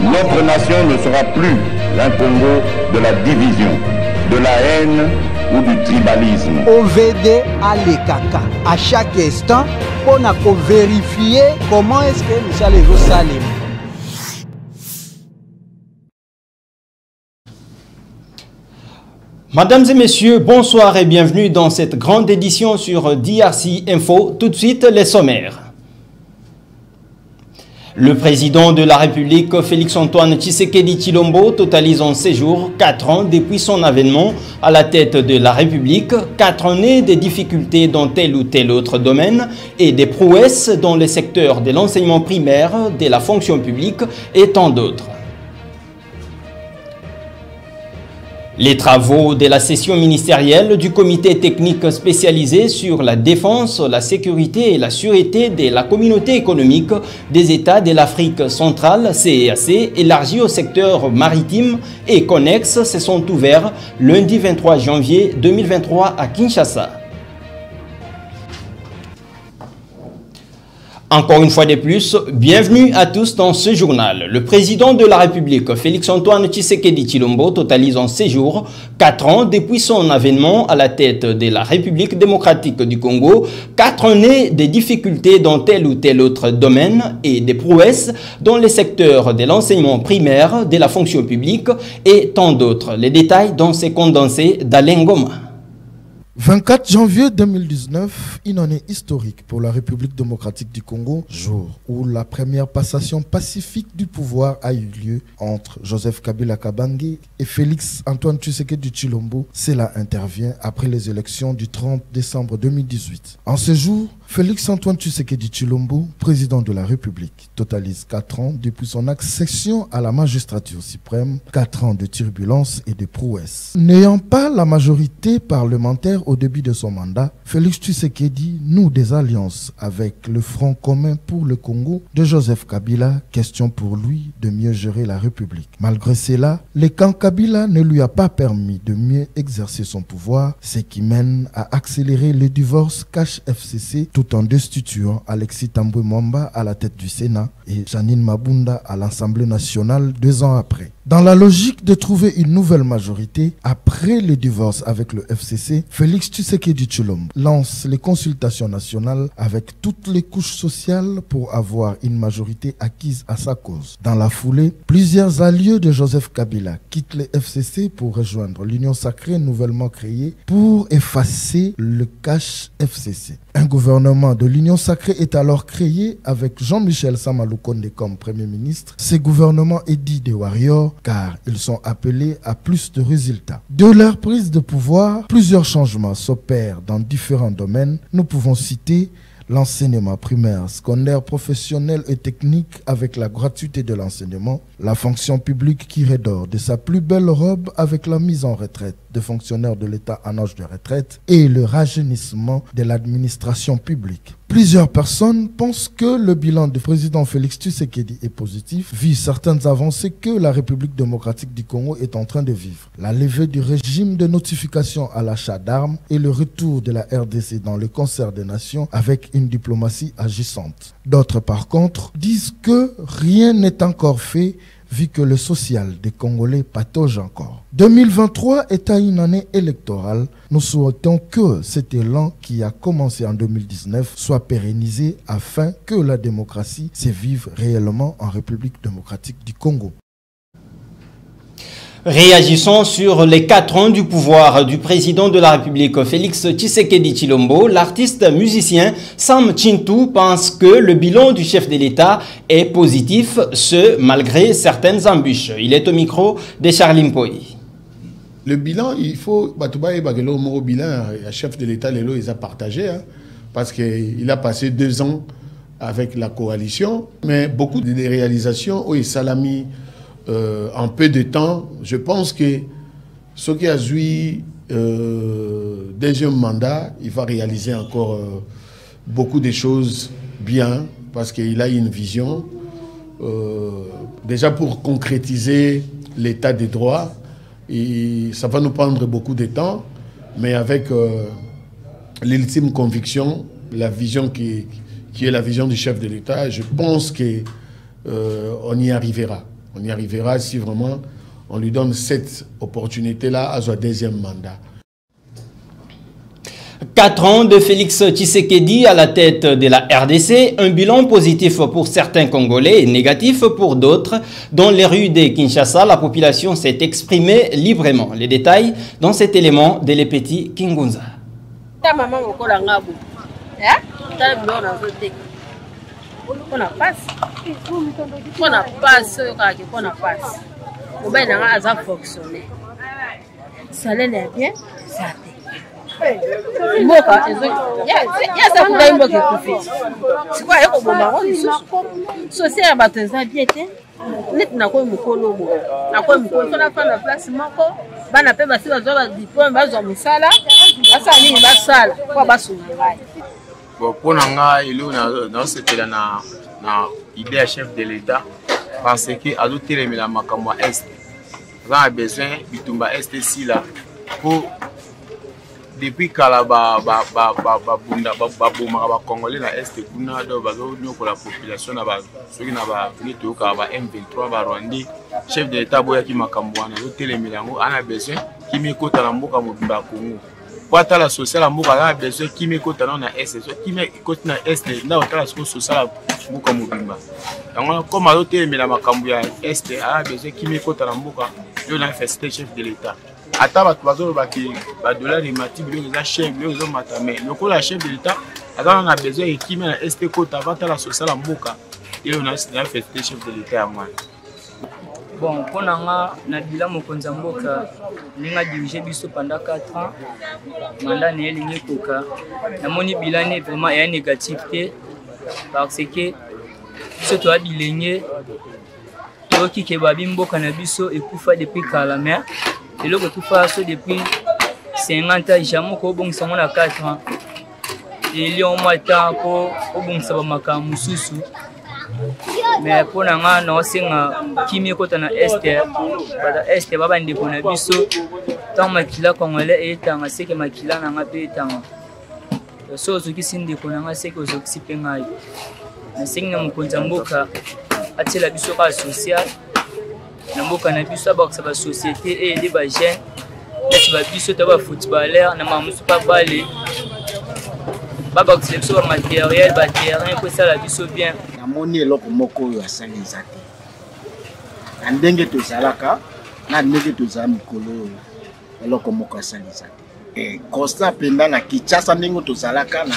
Notre nation ne sera plus un Congo de la division, de la haine ou du tribalisme. OVD a les caca à chaque instant pour vérifier comment est-ce que nous allons les salir. Mesdames et messieurs, bonsoir et bienvenue dans cette grande édition sur DRC Info. Tout de suite, les sommaires. Le président de la République, Félix-Antoine Tshisekedi Tshilombo, totalise en séjour 4 ans depuis son avènement à la tête de la République, 4 années de difficultés dans tel ou tel autre domaine et des prouesses dans les secteurs de l'enseignement primaire, de la fonction publique et tant d'autres. Les travaux de la session ministérielle du comité technique spécialisé sur la défense, la sécurité et la sûreté de la communauté économique des États de l'Afrique centrale, CEAC, élargi au secteur maritime et connexe, se sont ouverts lundi 23 janvier 2023 à Kinshasa. Encore une fois de plus, bienvenue à tous dans ce journal. Le président de la République, Félix-Antoine Tshisekedi Tshilombo, totalise en séjour 4 ans depuis son avènement à la tête de la République démocratique du Congo, 4 années de difficultés dans tel ou tel autre domaine et des prouesses dans les secteurs de l'enseignement primaire, de la fonction publique et tant d'autres. Les détails dans ces condensés d'Alain Goma. 24 janvier 2019, une année historique pour la République démocratique du Congo, jour où la première passation pacifique du pouvoir a eu lieu entre Joseph Kabila Kabange et Félix-Antoine Tshisekedi Tshilombo. Cela intervient après les élections du 30 décembre 2018. En ce jour, Félix-Antoine Tshisekedi Tshilombo, président de la République, totalise 4 ans depuis son accession à la magistrature suprême, 4 ans de turbulences et de prouesses. N'ayant pas la majorité parlementaire au début de son mandat, Félix Tshisekedi noue des alliances avec le Front commun pour le Congo de Joseph Kabila, question pour lui de mieux gérer la République. Malgré cela, le camp Kabila ne lui a pas permis de mieux exercer son pouvoir, ce qui mène à accélérer le divorce cash-FCC tout en destituant Alexis Tambwe Mwamba à la tête du Sénat et Janine Mabunda à l'Assemblée nationale 2 ans après. Dans la logique de trouver une nouvelle majorité, après le divorce avec le FCC, Félix Tshisekedi Tshilombo lance les consultations nationales avec toutes les couches sociales pour avoir une majorité acquise à sa cause. Dans la foulée, plusieurs alliés de Joseph Kabila quittent le FCC pour rejoindre l'Union sacrée nouvellement créée pour effacer le cash FCC. Un gouvernement de l'Union sacrée est alors créé avec Jean-Michel Samaloukonde comme Premier ministre. Ce gouvernement est dit des warriors car ils sont appelés à plus de résultats. De leur prise de pouvoir, plusieurs changements s'opèrent dans différents domaines. Nous pouvons citer l'enseignement primaire, secondaire, professionnel et technique avec la gratuité de l'enseignement, la fonction publique qui redore de sa plus belle robe avec la mise en retraite de fonctionnaires de l'État en âge de retraite et le rajeunissement de l'administration publique. Plusieurs personnes pensent que le bilan du président Félix Tshisekedi est positif, vu certaines avancées que la République démocratique du Congo est en train de vivre. La levée du régime de notification à l'achat d'armes et le retour de la RDC dans le concert des nations avec une diplomatie agissante. D'autres, par contre, disent que rien n'est encore fait vu que le social des Congolais patauge encore. 2023 étant une année électorale, nous souhaitons que cet élan qui a commencé en 2019 soit pérennisé afin que la démocratie se vive réellement en République démocratique du Congo. Réagissant sur les 4 ans du pouvoir du président de la République Félix Tshisekedi Tshilombo, l'artiste musicien Sam Chintou pense que le bilan du chef de l'État est positif, ce malgré certaines embûches. Il est au micro de Charlie Mpoyi. Le bilan, il faut... Le bilan, le chef de l'État, il a partagé, parce qu'il a passé 2 ans avec la coalition, mais beaucoup de réalisations, Salami, en peu de temps, je pense que ce qui a joué deuxième mandat, il va réaliser encore beaucoup de choses bien, parce qu'il a une vision, déjà pour concrétiser l'état des droits, et ça va nous prendre beaucoup de temps, mais avec l'ultime conviction, la vision qui est la vision du chef de l'État, je pense que on y arrivera. On y arrivera si vraiment on lui donne cette opportunité-là à son deuxième mandat. 4 ans de Félix Tshisekedi à la tête de la RDC, un bilan positif pour certains Congolais et négatif pour d'autres. Dans les rues de Kinshasa, la population s'est exprimée librement. Les détails dans cet élément de l'Epeti Kingunza. Mboka ya sa kudai mboka ekufi sikwa yeko bomba ngo lisusu social ya bato eza bien te neti nakoyi mokolo bo nakoyi mokolo fona fana place moko bana pe basi bazwa ba diplôme bazwa mosala basala nini basala kwa basunga ngai bon mpona ngai elo naosepela na idée ya chef de l'état parce que azotelemela makambo ya este aza na besoin bitumba este sila po depuis kala babomaka bacongolais na este kuna do bazonyokola population na soki na baveni toyokaka ba M23 barwandais chef de l'état boyaki makambo wana azotelemela yango ana besoin kimi ekota na mboka mobimba ya Congo po atala social ya mboka aza na besoin kimi ekota nao na este so kimi ekoti na este nda otala siko social ya mboka mobimba yango comme azotelemela makambo ya este ana besoin kimi ekota na mboka yo na félicité chef de l'état ata bato bazolobaki badolari emati biloko eza chef biloko ezomata mais lokola chef de l'état aza na besoin ekimi na este kota avatala social ya mboka iyo na félicité chef de l'état ya mwana. Bon, mpona nga na bila mokonzi ya mboka ndenge dirige biso pendant 4 ans mandat na ye elingi ekoka namoni bilane vraiment eya négatif te parce que biso toya bilenge toyoki babi mboka na biso ekufa depuis kala mais eloko ekufa so depuis 50 ans jamais ko obongisa ngo na 4 ans eli au moins temps po obongisa bamakambo mosusu mais mpona nga naosenga kimi ekota na este baba ndeko na biso ntango makila congolais eyetanga seke makila na nga mpe etanga so ozokisi ndeko na nga seke ozokisi mpe ngai nasengi na mokonzi ya mboka atiela biso kaka social na mboka na biso abakisa basociété eyede bajeune neti babiso ta bafootballer na mamusu mpa bale babakisela biso bamateriel baterrain po esala biso bien. Namoni eloko moko oyo asali eza te na ndenge tozalaka na ndenge tozala mikolo oyo eloko moko asali eza te constat mpenza na Kinshasa ndenge tozalaka na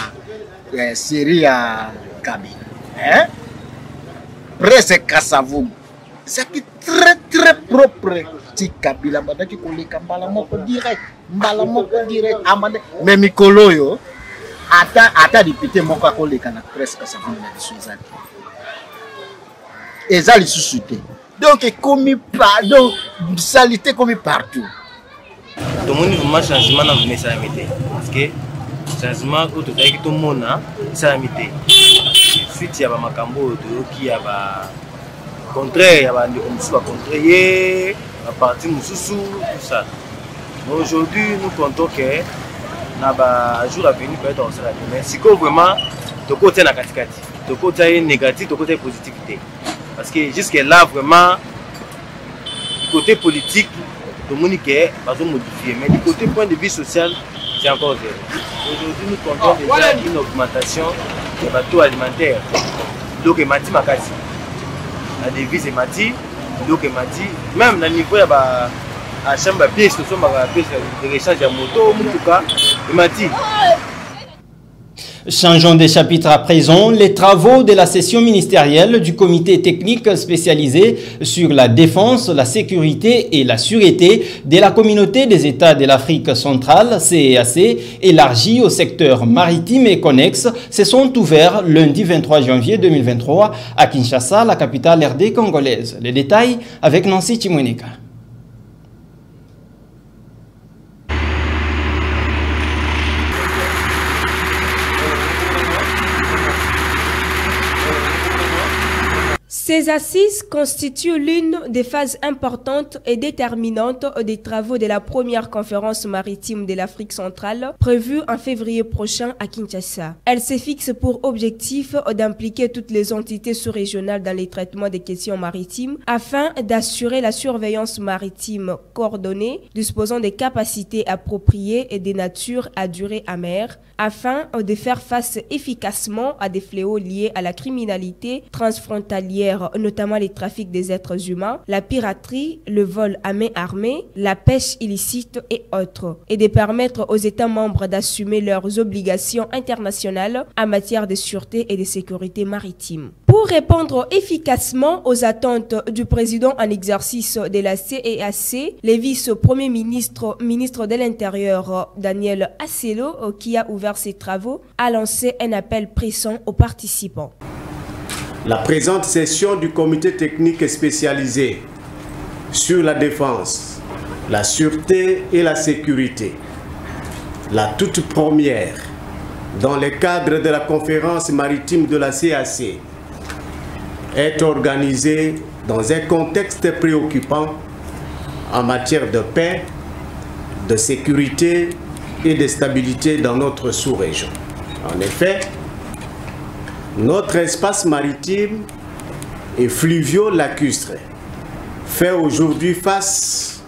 série ya Kabila presse Kasavubu ezaki très propre ti Kabila bandaki koleka mbala moko direct amande mais mikolo oyo ata député moko akoleka na presse Kasavubu na biso eza te eza lisusu te donc ekomi pardon salité ekomi partout tomoni vraiment changement na esalami te parce que changement oyo tozalaki tomona esalami te suite ya bamakambo oyo toyoki ya contraire ya bandeko mosusu bacontraire ye baparti mosusu tout ça aujourd'hui nous comptons que na bajour à venir peut-être on sera mais sikoyo vraiment tokotia na katikati tokotia ye négatif tokotia ye positivité parce que jusque là vraiment du côté politique tout le monde est modifié mais du côté point de vue social c'est encore zéro. Aujourd'hui nous comptons déjà une augmentation des bateaux alimentaires donc emati makasi la devise emati donc emati même na niveau ya ba à chambre à pièces ce sont ba pièces de rechange à moto mutuka emati. Changeons de chapitre à présent. Les travaux de la session ministérielle du comité technique spécialisé sur la défense, la sécurité et la sûreté de la communauté des États de l'Afrique centrale, CEAC, élargie au secteur maritime et connexe, se sont ouverts lundi 23 janvier 2023 à Kinshasa, la capitale RD congolaise. Les détails avec Nancy Chimweneka. Ces assises constituent l'une des phases importantes et déterminantes des travaux de la première conférence maritime de l'Afrique centrale prévue en février prochain à Kinshasa. Elle se fixe pour objectif d'impliquer toutes les entités sous-régionales dans les traitements des questions maritimes afin d'assurer la surveillance maritime coordonnée, disposant des capacités appropriées et des natures à durée amère, afin de faire face efficacement à des fléaux liés à la criminalité transfrontalière, notamment les trafics des êtres humains, la piraterie, le vol à main armée, la pêche illicite et autres, et de permettre aux États membres d'assumer leurs obligations internationales en matière de sûreté et de sécurité maritime. Pour répondre efficacement aux attentes du président en exercice de la CEAC, le vice-premier ministre de l'Intérieur, Daniel Asselo, qui a ouvert ses travaux, a lancé un appel pressant aux participants. La présente session du comité technique spécialisé sur la défense, la sûreté et la sécurité, la toute première dans le cadre de la conférence maritime de la CAC, est organisée dans un contexte préoccupant en matière de paix, de sécurité et de stabilité dans notre sous-région. En effet, notre espace maritime et fluvio-lacustre fait aujourd'hui face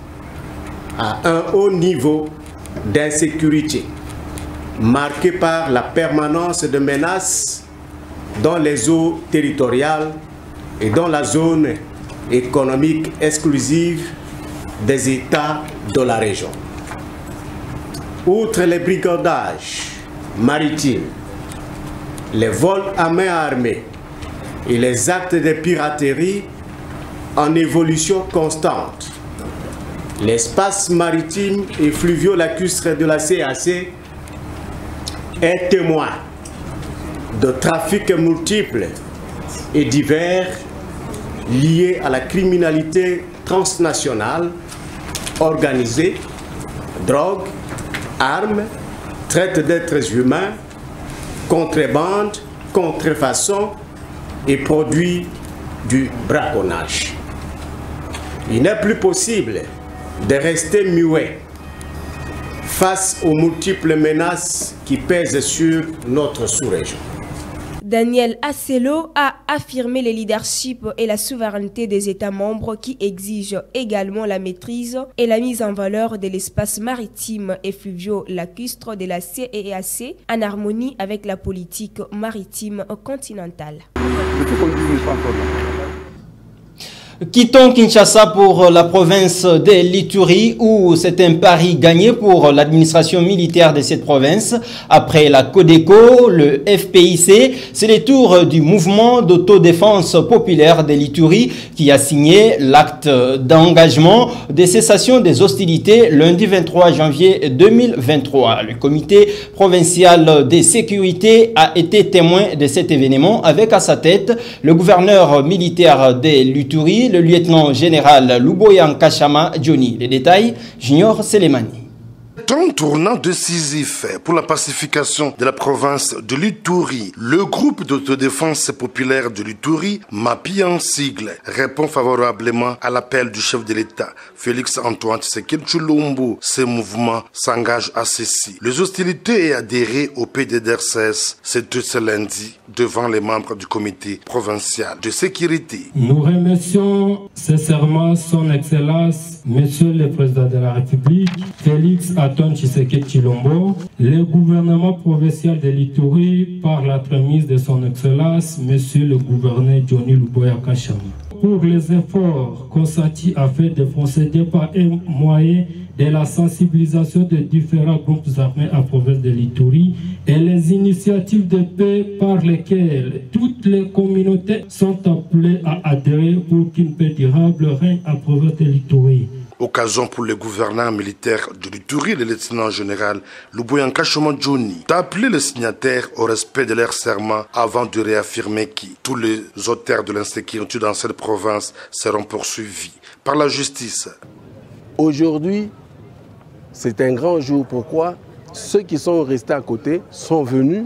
à un haut niveau d'insécurité marqué par la permanence de menaces dans les eaux territoriales et dans la zone économique exclusive des États de la région. Outre les brigandages maritimes, les vols à main armée et les actes de piraterie en évolution constante, l'espace maritime et fluvio-lacustre de la CAC est témoin de trafics multiples et divers liés à la criminalité transnationale organisée, drogue, armes, traite d'êtres humains, contrebande, contrefaçon et produits du braconnage. Il n'est plus possible de rester muet face aux multiples menaces qui pèsent sur notre sous-région. Daniel Asselo a affirmé le leadership et la souveraineté des États membres qui exigent également la maîtrise et la mise en valeur de l'espace maritime et fluvio-lacustre de la CEAC en harmonie avec la politique maritime continentale. Quittons Kinshasa pour la province de l'Ituri où c'est un pari gagné pour l'administration militaire de cette province. Après la Codeco, le FPIC, c'est le tour du mouvement d'autodéfense populaire de l'Ituri qui a signé l'acte d'engagement de cessation des hostilités lundi 23 janvier 2023. Le comité provincial de sécurité a été témoin de cet événement avec à sa tête le gouverneur militaire de l'Ituri, le lieutenant général Luboya Nkashama Johnny. Les détails, Junior Selemani. Un tournant décisif pour la pacification de la province de l'Ituri. Le groupe d'autodéfense populaire de l'Ituri, MAPI en sigle, répond favorablement à l'appel du chef de l'État, Félix Antoine Tshisekedi Tshilombo. Ce mouvement s'engage à ceci. Les hostilités et adhérer au PDDRCS, c'est ce lundi devant les membres du comité provincial de sécurité. Nous remercions sincèrement son Excellence, Monsieur le Président de la République, Félix Antoine Tshisekedi Tshilombo, le gouvernement provincial de l'Ituri par la prémisse de son Excellence, Monsieur le gouverneur Johnny Luboya Nkashama, pour les efforts consentis afin de procéder par un moyen de la sensibilisation de différents groupes armés à province de l'Ituri et les initiatives de paix par lesquelles toutes les communautés sont appelées à adhérer pour qu'une paix durable règne à province de l'Ituri. Occasion pour le gouverneur militaire de l'Ituri, le lieutenant général Luboya Nkashama Johnny, d'appeler les signataires au respect de leur serment avant de réaffirmer que tous les auteurs de l'insécurité dans cette province seront poursuivis par la justice. Aujourd'hui, c'est un grand jour. Pourquoi? Ceux qui sont restés à côté sont venus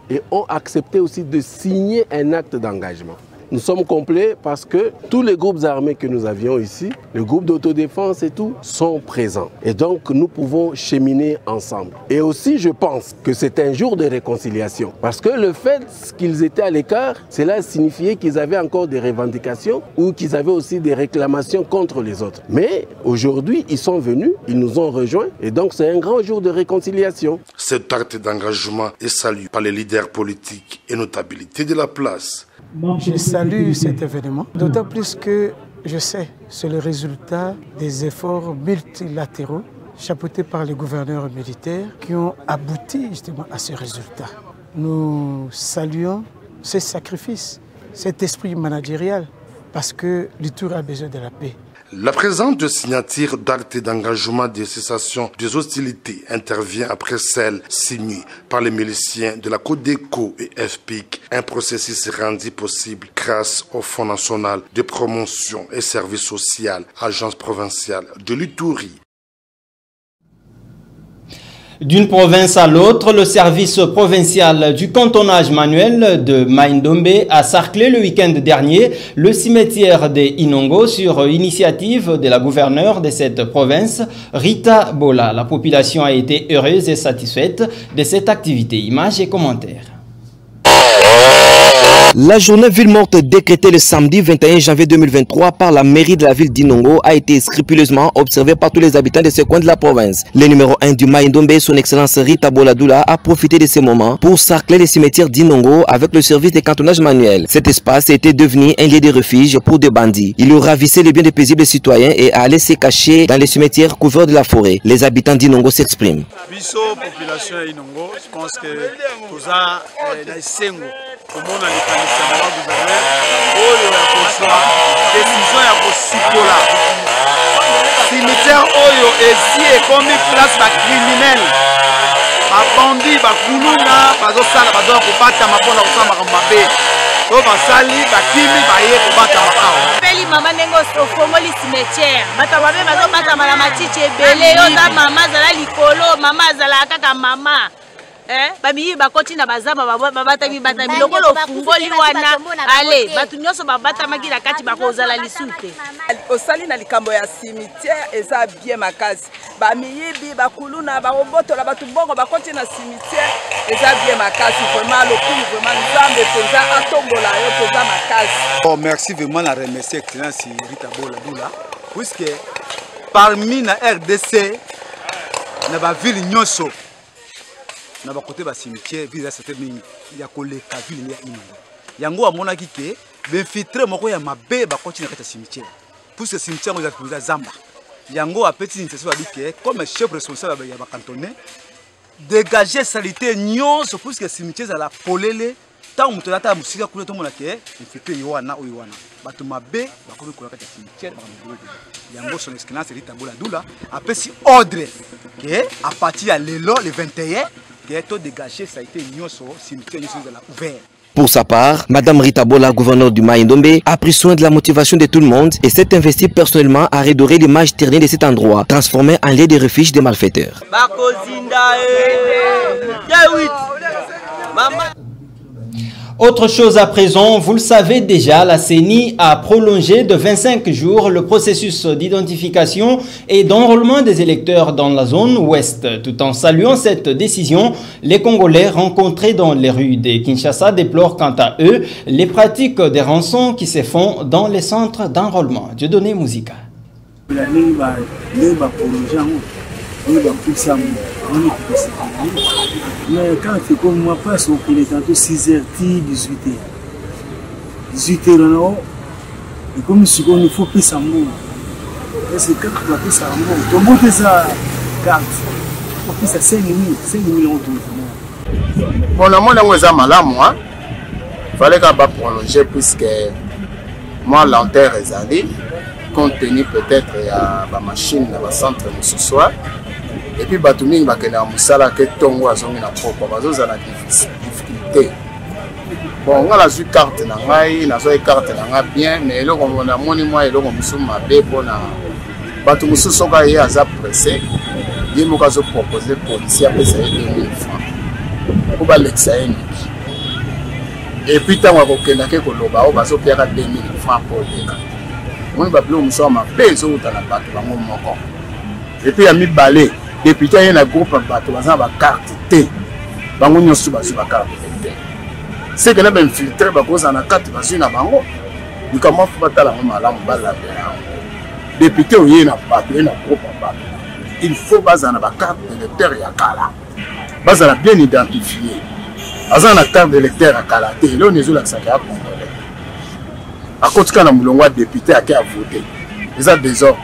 et ont accepté aussi de signer un acte d'engagement. nous sommes complets parce que tous les groupes armés que nous avions ici, les groupes d'autodéfense et tout, sont présents. Et donc, nous pouvons cheminer ensemble. Et aussi, je pense que c'est un jour de réconciliation. Parce que le fait qu'ils étaient à l'écart, cela signifiait qu'ils avaient encore des revendications ou qu'ils avaient aussi des réclamations contre les autres. Mais aujourd'hui, ils sont venus, ils nous ont rejoints et donc c'est un grand jour de réconciliation. Cet acte d'engagement est salué par les leaders politiques et notabilités de la place. Je salue cet événement, d'autant plus que je sais que c'est le résultat des efforts multilatéraux chapeautés par les gouverneurs militaires qui ont abouti justement à ce résultat. Nous saluons ces sacrifices, cet esprit managérial, parce que l'Ituri a besoin de la paix. La présence de signatures d'actes d'engagement de cessation des hostilités intervient après celle signée par les miliciens de la Codeco et FPIC, un processus rendu possible grâce au Fonds national de promotion et services sociaux, agence provinciale de l'Ituri. D'une province à l'autre, le service provincial du cantonnage manuel de Mai-Ndombe a sarclé le week-end dernier le cimetière de Inongo sur initiative de la gouverneure de cette province, Rita Bola. La population a été heureuse et satisfaite de cette activité. Images et commentaires. La journée ville morte décrétée le samedi 21 janvier 2023 par la mairie de la ville d'Inongo a été scrupuleusement observée par tous les habitants de ce coin de la province. Le numéro 1 du Mai-Ndombe, son excellence Rita Bola, a profité de ces moments pour sarcler les cimetières d'Inongo avec le service de cantonnage manuel. Cet espace était devenu un lieu de refuge pour des bandits. Il ravissait les biens des paisibles citoyens et allait se cacher dans les cimetières couverts de la forêt. Les habitants d'Inongo s'expriment. Population Inongo, je pense que tout ça comment on a les candidatures du gouverneur, oyo ya kozwa décision ya kosikola cimetière oyo esi ekomi place ba criminel babandi bakuluna bazosala bazoya kobatama mpona kosala makambo mabe to basali bakimi baye kobatama awa peli mama ndenge ofongoli cimetière bato babe bazobatama na matiti ebele yo za mama azala likolo mama azala kaka mama bamiyi bakoti na bazama babatami batami lokolo fungoli wana ale batu nyonso babatamaki na kati bakozala lisute osali na likambo ya cimetière eza bien makasi bamiyibi bakuluna barobotola batu bongo bakoti na cimetière eza bien makasi vraiment lokumu vraiment nzambe penza atombola yo penza makasi. Oh merci vraiment na remercier excellence Rita Bola puisque parmi na RDC na ba ville nyonso na bakote ba cimetière visa c'était ya koleka ville ya Inongo yango amona kike benfiltre moko ya mabe bakoti na kata cimetière pour ce cimetière ngo za zamba yango apeti initiative abike comme chef responsable ya ba cantonné dégager salité nyonso pour ce cimetière za la polele tant muto lata musika kule to mona ke infiltre yo wana oyo wana bato mabe bakomi kola kata cimetière yango son excellence Rita Bola apesi ordre que à partir ya lelo le 21 Pour sa part, Madame Rita Bola, gouverneure du Mai-Ndombe, a pris soin de la motivation de tout le monde et s'est investie personnellement à redorer l'image ternée de cet endroit, transformé en lieu de refuge des malfaiteurs. Autre chose à présent, vous le savez déjà, la CENI a prolongé de 25 jours le processus d'identification et d'enrôlement des électeurs dans la zone ouest. Tout en saluant cette décision, les Congolais rencontrés dans les rues de Kinshasa déplorent quant à eux les pratiques des rançons qui se font dans les centres d'enrôlement. Dieudonné Musica. Mais quand c'est comme moi, presque on est tantôt 6h, 18h. 18h là, et comme si on faut plus ça mot. Et c'est quand on va plus ça mot. Ton mot de ça carte. On plus ça 5 millions de. Bon, la moi, on est malade, moi. Il fallait qu'on va prolonger puisque moi, l'enterre est allée, compte tenu peut-être à la machine, à la centre ce soir. Et puis Batuming bakena musala ke tongo azongi na propre bazoza na difficulté. Bon, on a la carte na ngai, na zo carte na nga bien, mais eloko mona moni moi eloko musuma be pona batu mususu soka ye aza pressé. Ye mo kazo proposer policier pesa 2000 francs. Ko ba l'examen. Et puis tant qu'on a quelque chose, on va se faire 2000 francs pour le cas. On va plus nous sommes à peso dans la bateau, et puis il y a mis balai. Depuis qu'il y a un groupe de bateaux, on a carte T. On a sur la carte T. C'est que nous avons filtré, parce qu'on a carte T. Nous comment faut pas la maman là. Depuis qu'il y a un bateau, il y a un groupe de bateaux. Il faut baser la carte de lecteur et à Kala. Baser la bien identifiée. Baser la carte de lecteur à Kala. Et là, on est sur la Sahara congolais. À côté de Moulongwa, député qui a voté. Ils ont des ordres.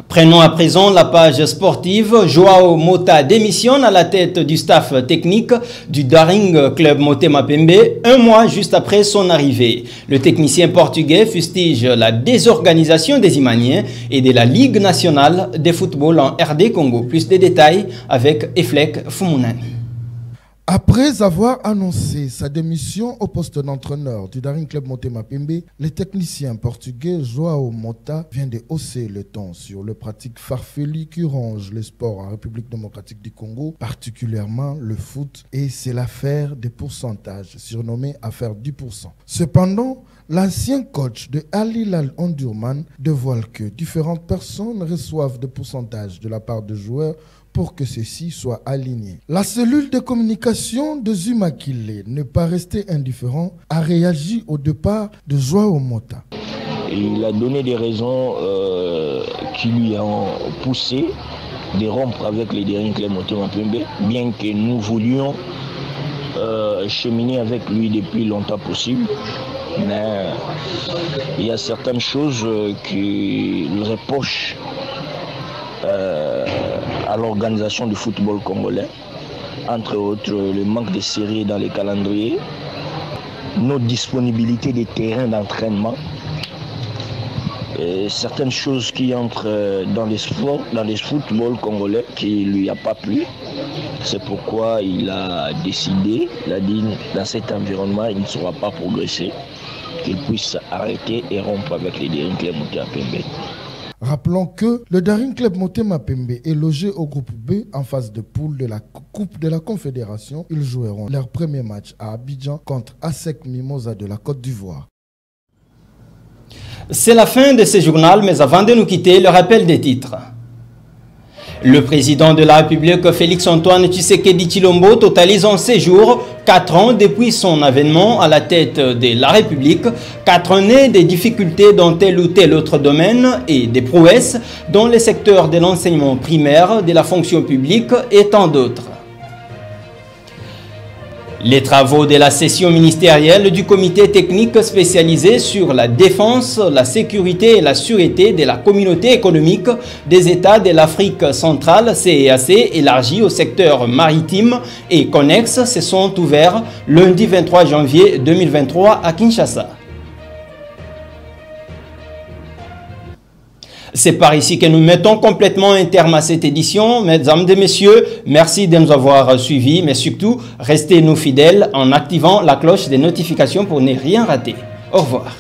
Prenons à présent la page sportive. Joao Mota démissionne à la tête du staff technique du Daring Club Motema Pembe un mois juste après son arrivée. Le technicien portugais fustige la désorganisation des Imaniens et de la Ligue nationale de football en RD Congo. Plus de détails avec Eflek Fumunani. Après avoir annoncé sa démission au poste d'entraîneur du Daring Club Motema Pembe, le technicien portugais Joao Mota vient de hausser le ton sur les pratiques farfelues qui rongent le sport en République démocratique du Congo, particulièrement le foot, et c'est l'affaire des pourcentages, surnommée affaire 10%. Cependant, l'ancien coach de Al Hilal Omdurman dévoile que différentes personnes reçoivent des pourcentages de la part de joueurs pour que ceux-ci soient alignés. La cellule de communication de Zuma Kile, ne pas rester indifférent, a réagi au départ de Joao Mota. Il a donné des raisons qui lui ont poussé de rompre avec les Daring Club Motema Pembe, bien que nous voulions cheminer avec lui depuis longtemps possible. Mais il y a certaines choses qu'il reproche à l'organisation du football congolais, entre autres le manque de séries dans les calendriers, nos disponibilités des terrains d'entraînement, et certaines choses qui entrent dans les sports, dans les footballs congolais qui ne lui a pas plu. C'est pourquoi il a décidé, il a dit dans cet environnement il ne saura pas progresser, qu'il puisse arrêter et rompre avec les Daring Club Motema Pembe. Rappelons que le Daring Club Motema Pembe est logé au groupe B en phase de poule de la Coupe de la Confédération. Ils joueront leur premier match à Abidjan contre ASEC Mimosa de la Côte d'Ivoire. C'est la fin de ce journal, mais avant de nous quitter, le rappel des titres. Le président de la République, Félix-Antoine Tshisekedi Tshilombo, totalise en séjour 4 ans depuis son avènement à la tête de la République, 4 années de difficultés dans tel ou tel autre domaine et des prouesses dans les secteurs de l'enseignement primaire, de la fonction publique et tant d'autres. Les travaux de la session ministérielle du comité technique spécialisé sur la défense, la sécurité et la sûreté de la communauté économique des États de l'Afrique centrale, CEAC, élargie au secteur maritime et connexe, se sont ouverts lundi 23 janvier 2023 à Kinshasa. C'est par ici que nous mettons complètement un terme à cette édition. Mesdames et messieurs, merci de nous avoir suivis, mais surtout, restez-nous fidèles en activant la cloche des notifications pour ne rien rater. Au revoir.